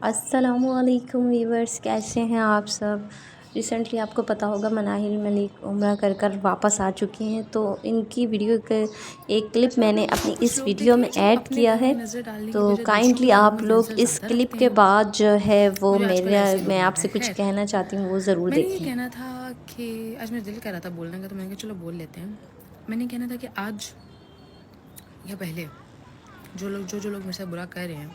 السلام علیکم ویورس، کیسے ہیں آپ سب؟ ریسنٹلی آپ کو پتہ ہوگا مناہل ملک عمرہ کر واپس آ چکی ہیں، تو ان کی ویڈیو کا ایک کلپ میں نے اپنی اس ویڈیو میں ایڈ کیا ہے، تو کائنڈلی آپ لوگ اس کلپ کے بعد جو ہے وہ میں آپ سے کچھ کہنا چاہتی ہوں وہ ضرور میں نے یہ دیکھیں۔ کہنا تھا کہ آج میرا دل کر رہا تھا بولنے کا، تو میں نے کہا چلو بول لیتے ہیں۔ میں نے کہنا تھا کہ آج یا پہلے جو لوگ میرے ساتھ برا کر رہے ہیں،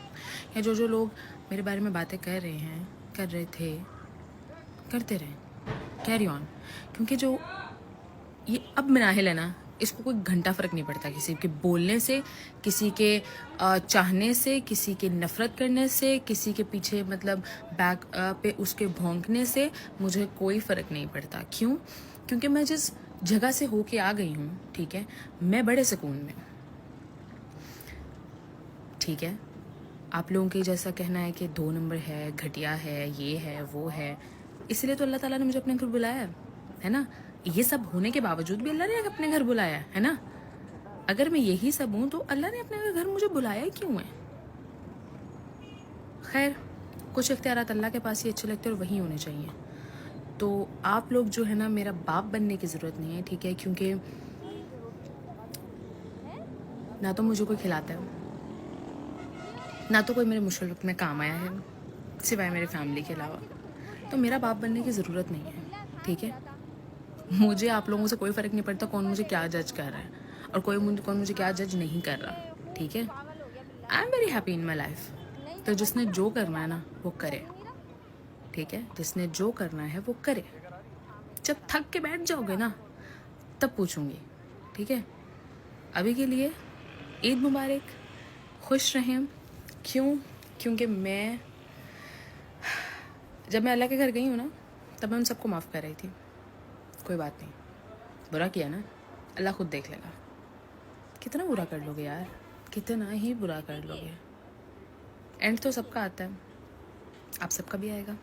یا جو لوگ میرے بارے میں باتیں کر رہے تھے، کرتے رہیں، کیری آن، کیونکہ جو یہ اب مناہل ہے نا، اس کو کوئی گھنٹہ فرق نہیں پڑتا کسی کے بولنے سے، کسی کے چاہنے سے، کسی کے نفرت کرنے سے، کسی کے پیچھے مطلب بیک پہ اس کے بھونکنے سے مجھے کوئی فرق نہیں پڑتا۔ کیوں؟ کیونکہ میں جس جگہ سے ہو کے آ گئی ہوں، ٹھیک ہے، میں بڑے سکون میں ہوں، ٹھیک ہے۔ آپ لوگوں کے جیسا کہنا ہے کہ 2 نمبر ہے، گھٹیا ہے، یہ ہے وہ ہے، اس لیے تو اللہ تعالیٰ نے مجھے اپنے گھر بلایا ہے نا۔ یہ سب ہونے کے باوجود بھی اللہ نے اپنے گھر بلایا ہے نا۔ اگر میں یہی سب ہوں تو اللہ نے اپنے گھر مجھے بلایا کیوں ہے؟ خیر، کچھ اختیارات اللہ کے پاس ہی اچھے لگتے ہیں اور وہی ہونے چاہیے۔ تو آپ لوگ جو ہے نا، میرا باپ بننے کی ضرورت نہیں ہے، ٹھیک ہے، کیونکہ نہ تو مجھے کوئی کھلاتا ہے، نہ تو کوئی میرے مشکل میں کام آیا ہے سوائے میرے فیملی کے علاوہ، تو میرا باپ بننے کی ضرورت نہیں ہے، ٹھیک ہے۔ مجھے آپ لوگوں سے کوئی فرق نہیں پڑتا کون مجھے کیا جج کر رہا ہے اور کون مجھے کیا جج نہیں کر رہا، ٹھیک ہے۔ آئی am very happy in my life. تو جس نے جو کرنا ہے نا وہ کرے، ٹھیک ہے، جس نے جو کرنا ہے وہ کرے۔ جب تھک کے بیٹھ جاؤ گے نا تب پوچھوں گی، ٹھیک ہے۔ ابھی کے لیے عید مبارک، خوش رہیں۔ کیونکہ جب میں اللہ کے گھر گئی ہوں نا، تب میں ان سب کو معاف کر رہی تھی، کوئی بات نہیں، برا کیا نا، اللہ خود دیکھ لے گا۔ کتنا برا کر لو گے یار، کتنا ہی برا کر لو گے، اینڈ تو سب کا آتا ہے، آپ سب کا بھی آئے گا۔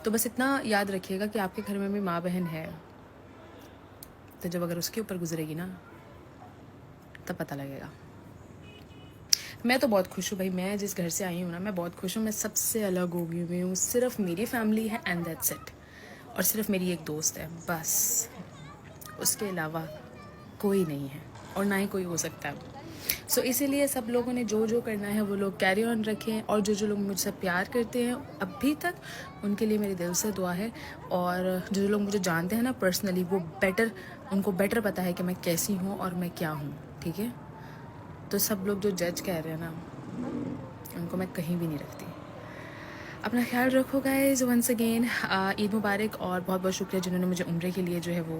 تو بس اتنا یاد رکھیے گا کہ آپ کے گھر میں بھی ماں بہن ہے، تو جب اگر اس کے اوپر گزرے گی نا تب پتہ لگے گا۔ میں تو بہت خوش ہوں بھائی، میں جس گھر سے آئی ہوں نا میں بہت خوش ہوں، میں سب سے الگ ہو گئی ہوئی ہوں، صرف میری فیملی ہے اینڈ دیٹس اٹ، اور صرف میری ایک دوست ہے بس، اس کے علاوہ کوئی نہیں ہے اور نہ ہی کوئی ہو سکتا ہے۔ سو اسی لیے سب لوگوں نے جو کرنا ہے وہ لوگ کیری آن رکھیں، اور جو لوگ مجھ سے پیار کرتے ہیں ابھی تک، ان کے لیے میری دل سے دعا ہے، اور جو لوگ مجھے جانتے ہیں نا پرسنلی، وہ ان کو بیٹر پتہ ہے کہ میں کیسی ہوں اور میں کیا ہوں، ٹھیک ہے۔ تو سب لوگ جو جج کہہ رہے ہیں نا، ان کو میں کہیں بھی نہیں رکھتی۔ اپنا خیال رکھو گائز، ونس اگین عید مبارک، اور بہت بہت شکریہ جنہوں نے مجھے عمرے کے لیے جو ہے وہ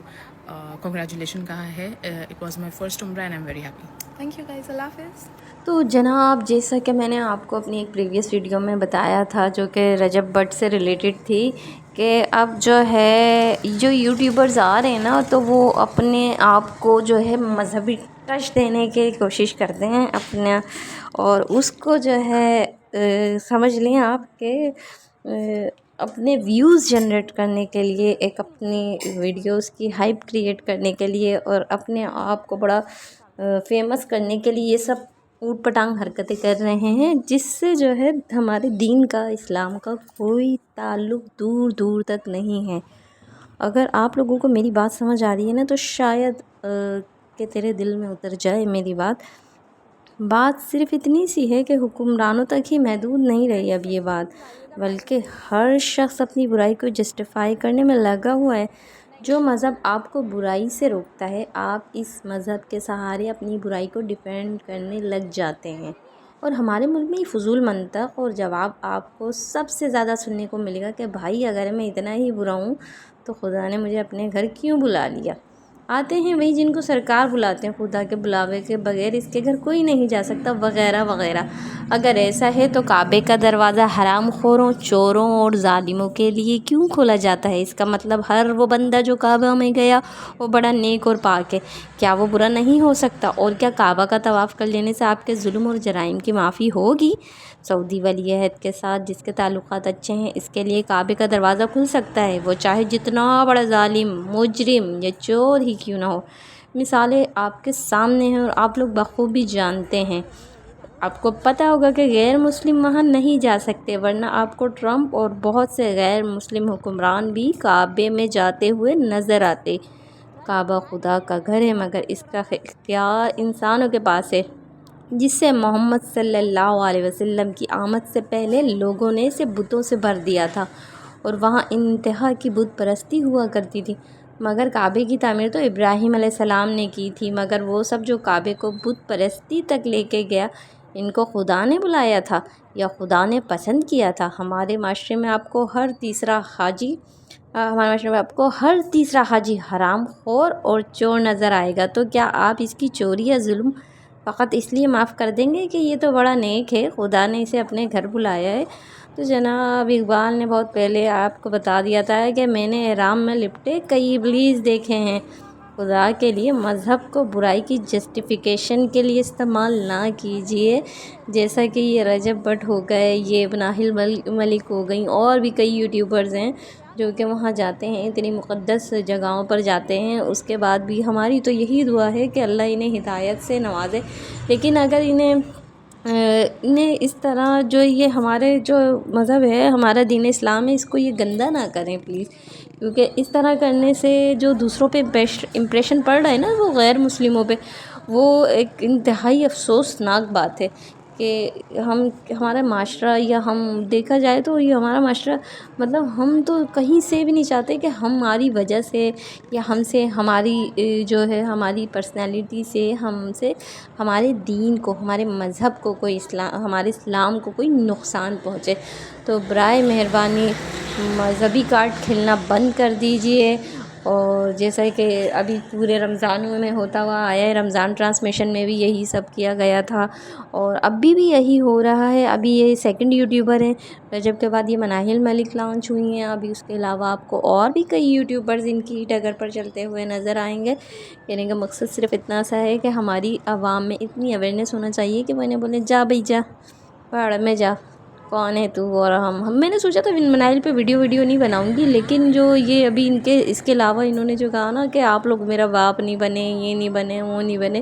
کنگریچولیشن کہا ہے۔ اٹ واز مائی فرسٹ عمرہ and I am very happy. Thank you guys, اللہ حافظ۔ تو جناب، جیسا کہ میں نے آپ کو اپنی ایک پریویس ویڈیو میں بتایا تھا جو کہ رجب بٹ سے ریلیٹڈ تھی، کہ اب جو ہے جو یوٹیوبرز آ رہے ہیں نا، تو وہ اپنے آپ کو جو ہے مذہبی ٹچ دینے کی کوشش کرتے ہیں اپنا، اور اس کو جو ہے سمجھ لیں آپ کہ اپنے ویوز جنریٹ کرنے کے لیے، ایک اپنی ویڈیوز کی ہائپ کریٹ کرنے کے لیے، اور اپنے آپ کو بڑا فیمس کرنے کے لیے یہ سب اوٹ پٹانگ حرکتیں کر رہے ہیں، جس سے جو ہے ہمارے دین کا، اسلام کا کوئی تعلق دور دور تک نہیں ہے۔ اگر آپ لوگوں کو میری بات سمجھ آ رہی ہے نا، تو شاید کہ تیرے دل میں اتر جائے میری بات صرف اتنی سی ہے کہ حکمرانوں تک ہی محدود نہیں رہی اب یہ بات، بلکہ ہر شخص اپنی برائی کو جسٹیفائی کرنے میں لگا ہوا ہے۔ جو مذہب آپ کو برائی سے روکتا ہے، آپ اس مذہب کے سہارے اپنی برائی کو ڈیفینڈ کرنے لگ جاتے ہیں، اور ہمارے ملک میں یہ فضول منطق اور جواب آپ کو سب سے زیادہ سننے کو ملے گا کہ بھائی اگر میں اتنا ہی برا ہوں تو خدا نے مجھے اپنے گھر کیوں بلا لیا۔ آتے ہیں وہی جن کو سرکار بلاتے ہیں، خدا کے بلاوے کے بغیر اس کے گھر کوئی نہیں جا سکتا، وغیرہ وغیرہ۔ اگر ایسا ہے تو کعبے کا دروازہ حرام خوروں، چوروں اور ظالموں کے لیے کیوں کھولا جاتا ہے؟ اس کا مطلب ہر وہ بندہ جو کعبہ میں گیا وہ بڑا نیک اور پاک ہے، کیا وہ برا نہیں ہو سکتا؟ اور کیا کعبہ کا طواف کر لینے سے آپ کے ظلم اور جرائم کی معافی ہوگی؟ سعودی ولی عہد کے ساتھ جس کے تعلقات اچھے ہیں، اس کے لیے کعبے کا دروازہ کھل سکتا ہے، وہ چاہے جتنا بڑا ظالم، مجرم یا چور ہی کیوں نہ ہو۔ مثالیں آپ کے سامنے ہیں اور آپ لوگ بخوبی جانتے ہیں۔ آپ کو پتہ ہوگا کہ غیر مسلم وہاں نہیں جا سکتے، ورنہ آپ کو ٹرمپ اور بہت سے غیر مسلم حکمران بھی کعبے میں جاتے ہوئے نظر آتے۔ کعبہ خدا کا گھر ہے، مگر اس کا اختیار انسانوں کے پاس ہے، جس سے محمد صلی اللہ علیہ وسلم کی آمد سے پہلے لوگوں نے اسے بتوں سے بھر دیا تھا، اور وہاں انتہا کی بت پرستی ہوا کرتی تھی۔ مگر کعبے کی تعمیر تو ابراہیم علیہ السلام نے کی تھی، مگر وہ سب جو کعبے کو بت پرستی تک لے کے گیا، ان کو خدا نے بلایا تھا یا خدا نے پسند کیا تھا؟ ہمارے معاشرے میں آپ کو ہر تیسرا حاجی حرام خور اور چور نظر آئے گا، تو کیا آپ اس کی چوری یا ظلم فقط اس لیے معاف کر دیں گے کہ یہ تو بڑا نیک ہے، خدا نے اسے اپنے گھر بلایا ہے؟ تو جناب اقبال نے بہت پہلے آپ کو بتا دیا تھا کہ میں نے احرام میں لپٹے کئی ابلیس دیکھے ہیں۔ خدا کے لیے مذہب کو برائی کی جسٹیفیکیشن کے لیے استعمال نہ کیجیے، جیسا کہ یہ رجب بٹ ہو گئے، یہ ناہل ملک ہو گئیں، اور بھی کئی یوٹیوبرز ہیں جو کہ وہاں جاتے ہیں، اتنی مقدس جگہوں پر جاتے ہیں، اس کے بعد بھی ہماری تو یہی دعا ہے کہ اللہ انہیں ہدایت سے نوازے۔ لیکن اگر انہیں اس طرح جو یہ ہمارے جو مذہب ہے، ہمارا دین اسلام ہے، اس کو یہ گندہ نہ کریں پلیز، کیونکہ اس طرح کرنے سے جو دوسروں پہ امپریشن پڑ رہا ہے نا وہ غیر مسلموں پہ، وہ ایک انتہائی افسوسناک بات ہے کہ ہمارا معاشرہ، یا ہم دیکھا جائے تو یہ ہمارا معاشرہ، مطلب ہم تو کہیں سے بھی نہیں چاہتے کہ ہماری وجہ سے یا ہم سے ہماری جو ہے ہماری پرسنالٹی سے ہمارے دین کو، ہمارے مذہب کو ہمارے اسلام کو کوئی نقصان پہنچے۔ تو برائے مہربانی مذہبی کارڈ کھیلنا بند کر دیجئے، اور جیسا کہ ابھی پورے رمضانوں میں ہوتا ہوا آیا ہے، رمضان ٹرانسمیشن میں بھی یہی سب کیا گیا تھا، اور ابھی بھی یہی ہو رہا ہے۔ ابھی یہ سیکنڈ یوٹیوبر ہیں، رجب کے بعد یہ مناہل ملک لانچ ہوئی ہیں، ابھی اس کے علاوہ آپ کو اور بھی کئی یوٹیوبرز ان کی ڈگر پر چلتے ہوئے نظر آئیں گے۔ کہنے کا مقصد صرف اتنا سا ہے کہ ہماری عوام میں اتنی اویئرنیس ہونا چاہیے کہ وہ انہیں بولیں جا بھائی جا، پہاڑ میں جا، کون ہے تو؟ اور میں نے سوچا تھا مناہل پہ ویڈیو نہیں بناؤں گی، لیکن جو یہ ابھی اس کے علاوہ انہوں نے جو کہا نا کہ آپ لوگ میرا باپ نہیں بنے، یہ نہیں بنے، وہ نہیں بنے،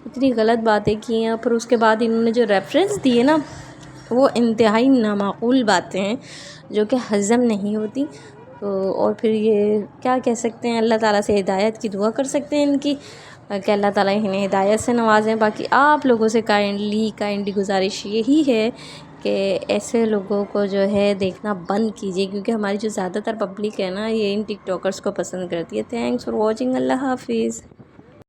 اتنی غلط باتیں کی ہیں۔ پھر اس کے بعد انہوں نے جو ریفرنس دیے نا وہ انتہائی نامعقول باتیں ہیں جو کہ ہضم نہیں ہوتی۔ تو اور پھر یہ کیا کہہ سکتے ہیں، اللہ تعالیٰ سے ہدایت کی دعا کر سکتے ہیں ان کی، کہ اللہ تعالیٰ انہیں ہدایت سے نوازیں۔ باقی آپ لوگوں سے کائنڈلی گزارش یہی ہے کہ ایسے لوگوں کو جو ہے دیکھنا بند کیجیے، کیونکہ ہماری جو زیادہ تر پبلک ہے نا یہ ان ٹک ٹاکرز کو پسند کرتی ہے۔ تھینکس فار واچنگ، اللہ حافظ۔